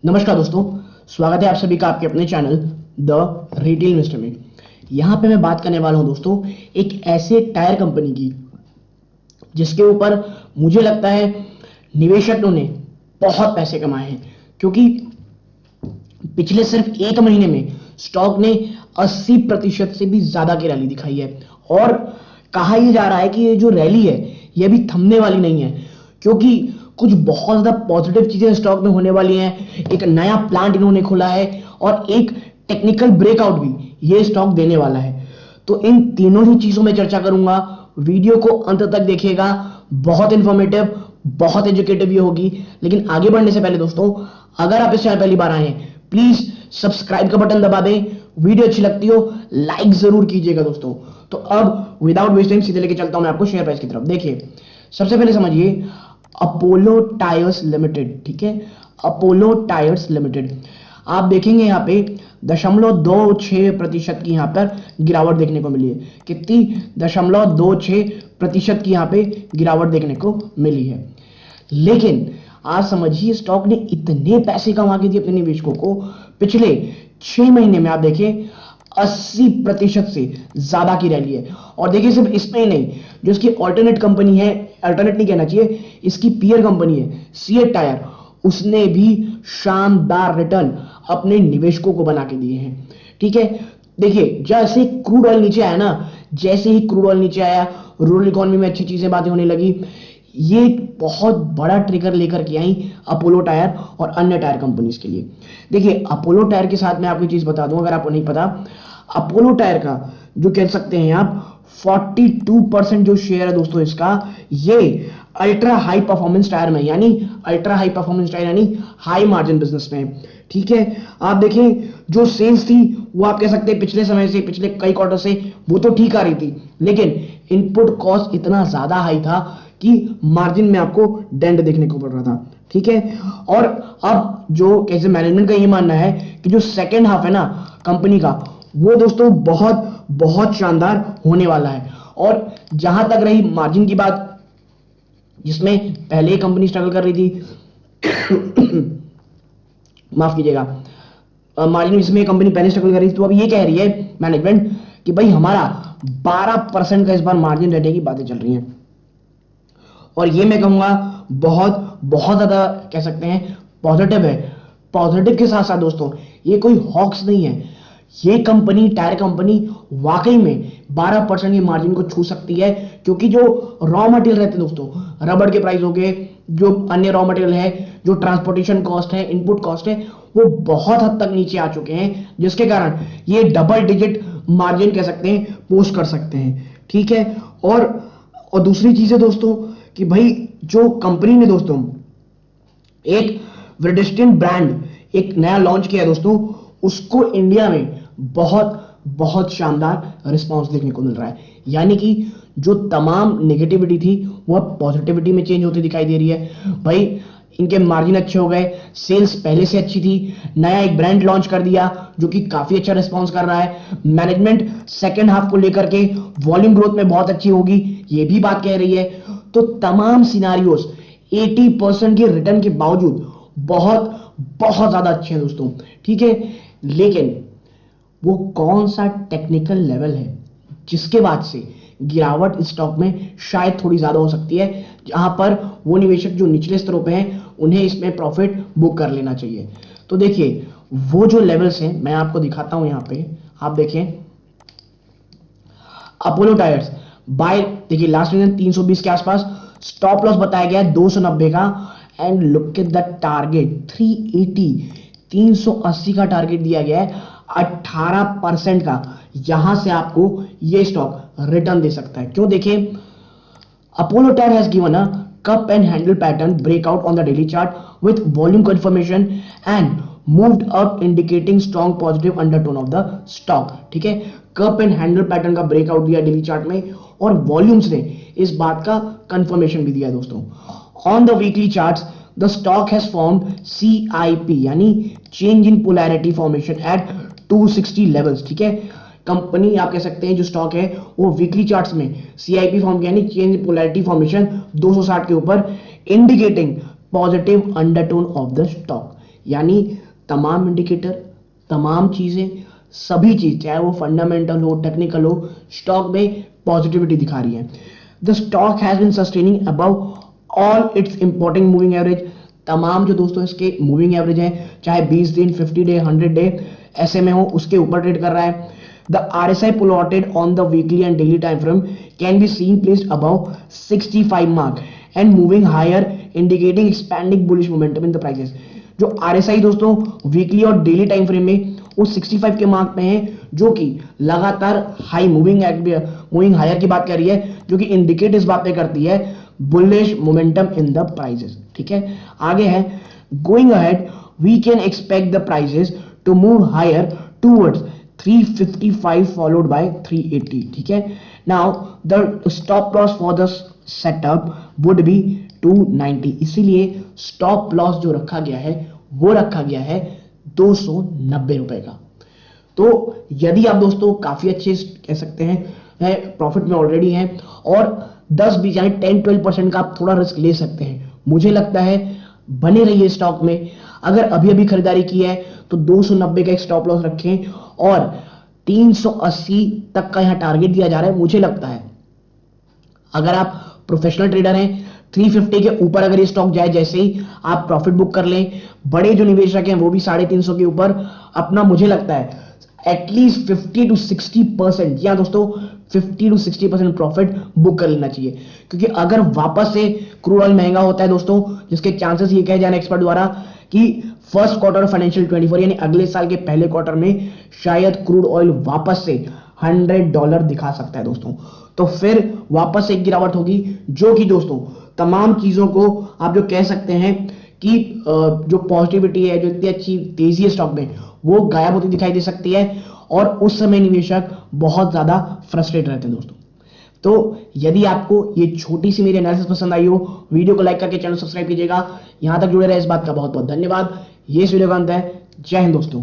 नमस्कार दोस्तों, स्वागत है आप सभी का आपके अपने चैनल द रिटेल इन्वेस्टर में। यहाँ पे मैं बात करने वाला हूँ दोस्तों एक ऐसे टायर कंपनी की जिसके ऊपर मुझे लगता है निवेशकों ने बहुत पैसे कमाए हैं, क्योंकि पिछले सिर्फ एक महीने में स्टॉक ने 80% से भी ज्यादा की रैली दिखाई है। और कहा यह जा रहा है कि ये जो रैली है ये भी थमने वाली नहीं है, क्योंकि कुछ बहुत ज्यादा पॉजिटिव चीजें स्टॉक में होने वाली हैं। एक नया प्लांट इन्होंने खोला है और एक टेक्निकल ब्रेकआउट भी ये स्टॉक देने वाला है। तो इन तीनों ही चीजों में चर्चा करूंगा। वीडियो को अंत तक देखिएगा, बहुत इंफॉर्मेटिव, बहुत एजुकेटिव ये होगी। लेकिन आगे बढ़ने से पहले दोस्तों, अगर आप इस चैनल पहली बार आए हैं प्लीज सब्सक्राइब का बटन दबा दें। वीडियो अच्छी लगती हो लाइक जरूर कीजिएगा दोस्तों। तो अब विदाउट वेस्टिंग सीधे लेके चलता हूं मैं आपको शेयर प्राइस की तरफ। देखिए, सबसे पहले समझिए अपोलो टायर्स लिमिटेड, ठीक है, अपोलो टायर्स लिमिटेड। आप देखेंगे यहाँ पे 0.26% की यहाँ पर गिरावट देखने को मिली है। कितनी? 0.26% की यहाँ पे गिरावट देखने को मिली है। लेकिन आज समझिए स्टॉक ने इतने पैसे कमा के दिए अपने निवेशकों को। पिछले 6 महीने में आप देखिए 80% से ज्यादा की रैली है। और देखिए सिर्फ इसमें ही नहीं, जो इसकी ऑल्टरनेट कंपनी है, अल्टरनेट नहीं कहना चाहिए, इसकी पीयर कंपनी है सीएट टायर, उसने भी शानदार रिटर्न अपने निवेशकों को बना के दिए हैं। ठीक है, देखिए जैसे क्रूड ऑयल नीचे आया ना, जैसे ही क्रूड ऑयल नीचे आया, रूरल इकोनॉमी में अच्छी चीजें बातें होने लगी। ये बहुत बड़ा ट्रिगर लेकर के आई अपोलो टायर और अन्य टायर कंपनीज के लिए। देखिए अपोलो टायर के साथ मैं आपको चीज बता दूं, अगर आपको नहीं पता, अपोलो टायर का जो कह सकते हैं आप 42% जो शेयर है दोस्तों इसका, ये अल्ट्रा हाई परफॉर्मेंस टायर में, यानी अल्ट्रा हाई परफॉर्मेंस टायर यानी हाई मार्जिन बिजनेस में। ठीक है, आप देखें जो सेल्स थी वो आप कह सकते हैं पिछले समय से, पिछले कई क्वार्टर से वो तो ठीक आ रही थी, लेकिन इनपुट कॉस्ट इतना ज्यादा हाई था कि मार्जिन में आपको डेंट देखने को पड़ रहा था। ठीक है, और अब जो कैसे मैनेजमेंट का ये मानना है कि जो सेकेंड हाफ है ना कंपनी का, वो दोस्तों बहुत बहुत शानदार होने वाला है। और जहां तक रही मार्जिन की बात, जिसमें पहले ही कंपनी स्ट्रगल कर रही थी माफ कीजिएगा, मार्जिन इसमें कंपनी पहले स्ट्रगल कर रही थी, तो अब ये कह रही है मैनेजमेंट कि भाई हमारा 12% का इस बार मार्जिन रहने की बातें चल रही हैं। और ये मैं कहूंगा बहुत बहुत ज्यादा कह सकते हैं पॉजिटिव है। पॉजिटिव के साथ साथ दोस्तों ये कोई हॉक्स नहीं है, ये कंपनी, टायर कंपनी वाकई में 12% की मार्जिन को छू सकती है, क्योंकि जो रॉ मटेरियल रहते हैं दोस्तों, रबड़ के प्राइस हो गए, जो अन्य रॉ मटेरियल है, जो ट्रांसपोर्टेशन कॉस्ट है, इनपुट कॉस्ट है, वो बहुत हद तक नीचे आ चुके हैं, जिसके कारण ये डबल डिजिट मार्जिन कह सकते हैं पोस्ट कर सकते हैं। ठीक है, और दूसरी चीज है दोस्तों कि भाई जो कंपनी ने दोस्तों एक वेरिडेस्टिन ब्रांड एक नया लॉन्च किया है दोस्तों, उसको इंडिया में बहुत बहुत शानदार रिस्पांस देखने को मिल रहा है। यानी कि जो तमाम नेगेटिविटी थी वो पॉजिटिविटी में चेंज होती दिखाई दे रही है। भाई इनके मार्जिन अच्छे हो गए, सेल्स पहले से अच्छी थी, नया एक ब्रांड लॉन्च कर दिया जो कि काफी अच्छा रिस्पांस कर रहा है। मैनेजमेंट सेकेंड हाफ को लेकर के वॉल्यूम ग्रोथ में बहुत अच्छी होगी, ये भी बात कह रही है। तो तमाम सिनारियोस 80% के रिटर्न के बावजूद बहुत बहुत ज्यादा अच्छे हैं दोस्तों। ठीक है, लेकिन वो कौन सा टेक्निकल लेवल है जिसके बाद से गिरावट स्टॉक में शायद थोड़ी ज्यादा हो सकती है, जहां पर वो निवेशक जो निचले स्तरों पे हैं उन्हें इसमें प्रॉफिट बुक कर लेना चाहिए। तो देखिए वो जो लेवल्स हैं मैं आपको दिखाता हूं। यहां पे आप देखें अपोलो टायर्स बाय, देखिए लास्ट रीजन 320 के आसपास, स्टॉप लॉस बताया गया 290 का, and look at the target 380, 380 का टारगेट दिया गया है, 18% का। यहां से आपको ये स्टॉक रिटर्न दे सकता है। क्यों? देखिए Apollo tyre has given a cup and handle pattern breakout on the daily chart with volume confirmation and moved up indicating strong positive undertone of the stock। ठीक है, कप एंड हैंडल पैटर्न का breakout दिया daily chart में, और volumes ने इस बात का कंफर्मेशन भी दिया दोस्तों। On the weekly charts the stock has formed CIP यानी change in polarity formation at 260 levels. ठीक है, कंपनी आप कह सकते हैं जो स्टॉक है वो वीकली चार्ट्स में CIP फॉर्म किया, यानी चेंज इन पोलैरिटी फॉर्मेशन 260 के ऊपर, indicating positive undertone of the stock. यानी तमाम इंडिकेटर, तमाम चीजें, सभी चीज चाहे वो फंडामेंटल हो, टेक्निकल हो, स्टॉक में पॉजिटिविटी दिखा रही है। The stock has been sustaining above all its important moving average. तमाम जो दोस्तों इसके मूविंग एवरेज हैं, चाहे 20 दिन, 50 डे, 100 डे ऐसे में हो, उसके ऊपर ट्रेड कर रहा है। The RSI plotted on the weekly and daily time frame can be seen placed above 65 mark and moving higher, indicating expanding bullish momentum in the prices। जो RSI दोस्तों वीकली और डेली टाइम फ्रेम में वो 65 के mark पे है, जो कि लगातार हाई मूविंग हायर की बात कर रही है, जो कि इंडिकेट इस बात पे करती है bullish momentum in the prices. ठीक है, आगे है going ahead we can expect the prices to move higher towards 355 followed by 380। ठीक है, now the stop loss for the setup would be 290। इसीलिए स्टॉप लॉस जो रखा गया है वो रखा गया है 290 रुपए का। तो यदि आप दोस्तों काफी अच्छे कह सकते हैं प्रॉफिट में ऑलरेडी हैं और 10-20 यानी 10-12% का आप थोड़ा रिस्क ले सकते हैं, मुझे लगता है बने रहिए स्टॉक में। अगर अभी अभी खरीदारी की है तो 290 का एक स्टॉप लॉस रखें और 380 तक का यहां टारगेट दिया जा रहा है। मुझे लगता है अगर आप प्रोफेशनल ट्रेडर हैं, 350 के ऊपर अगर ये स्टॉक जाए जैसे ही आप प्रॉफिट बुक कर लें, बड़े जो निवेशक हैं वो भी 350 के ऊपर अपना, मुझे लगता है एटलीस्ट 50 to 60%, या दोस्तों 50 to 60% प्रॉफिट बुक कर लेना चाहिए। क्योंकि अगर वापस से क्रूड ऑयल महंगा होता है दोस्तों, जिसके चांसेस ये कहे जाए एक्सपर्ट द्वारा कि फर्स्ट क्वार्टर फाइनेंशियल 24 यानी अगले साल के पहले क्वार्टर में शायद क्रूड ऑयल वापस से $100 दिखा सकता है दोस्तों, तो फिर वापस से एक गिरावट होगी, जो कि दोस्तों तमाम चीजों को आप जो कह सकते हैं कि जो पॉजिटिविटी है, जो इतनी अच्छी तेजी है स्टॉक में, वो गायब होती दिखाई दे सकती है और उस समय निवेशक बहुत ज्यादा फ्रस्ट्रेट रहते हैं दोस्तों। तो यदि आपको ये छोटी सी मेरी एनालिसिस पसंद आई हो, वीडियो को लाइक करके चैनल सब्सक्राइब कीजिएगा। यहां तक जुड़े रहे इस बात का बहुत बहुत धन्यवाद। ये इस वीडियो का अंत है। जय हिंद दोस्तों।